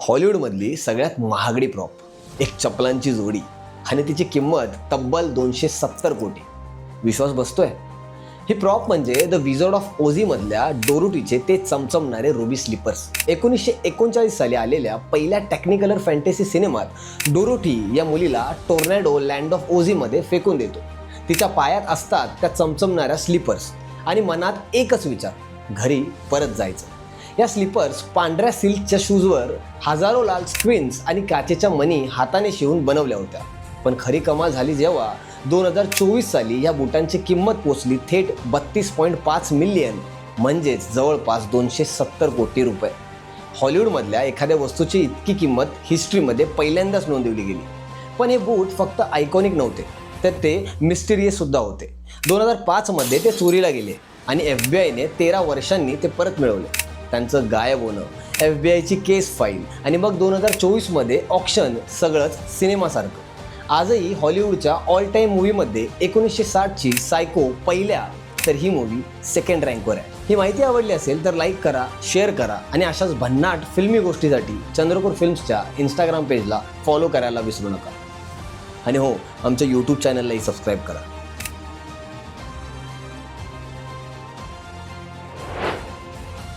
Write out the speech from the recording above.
हॉलिवूडमधली सगळ्यात महागडी प्रॉप, एक चपलांची जोडी आणि तिची किंमत तब्बल 270 कोटी. विश्वास बसतोय? ही प्रॉप म्हणजे द विझार्ड ऑफ ओझीमधल्या डोरोथीचे ते चमचमणारे रुबी स्लीपर्स. 1939 साली आलेल्या पहिल्या टेक्निकलर फॅन्टसी सिनेमात डोरोथी या मुलीला टोर्नेडो लँड ऑफ ओझीमध्ये फेकून देतो. तिच्या पायात असतात त्या चमचमणाऱ्या स्लीपर्स आणि मनात एकच विचार, घरी परत जायचं. या स्लीपर्स पांढऱ्या सिल्कच्या शूजवर हजारो लाल स्क्विन्स आणि काचेच्या मणी हाताने शिवून बनवल्या होत्या. पण खरी कमाल झाली जेव्हा 2024 साली या बुटांची किंमत पोचली थेट 32.5 मिलियन, म्हणजेच जवळपास 270 कोटी रुपये. हॉलिवूडमधल्या एखाद्या वस्तूची इतकी किंमत हिस्ट्रीमध्ये पहिल्यांदाच नोंदवली गेली. पण हे बूट फक्त आयकॉनिक नव्हते, तर ते मिस्टिरियस सुद्धा होते. 2005 मध्ये ते चोरीला गेले आणि FBI ने 13 वर्षांनी ते परत मिळवले. त्यांचं गायब होणं, FBI ची केस फाईल आणि मग 2024 मध्ये ऑक्शन, सगळंच सिनेमासारखं. आजही हॉलिवूडच्या ऑल टाईम मूवीमध्ये 1960ची सायको पहिल्या, तर ही मूवी सेकंड रँकवर आहे. ही माहिती आवडली असेल तर लाईक करा, शेअर करा आणि अशाच भन्नाट फिल्मी गोष्टीसाठी चंद्रकोर फिल्म्सच्या इंस्टाग्राम पेजला फॉलो करायला विसरू नका. आणि हो, आमच्या यूट्यूब चॅनललाही सबस्क्राईब करा.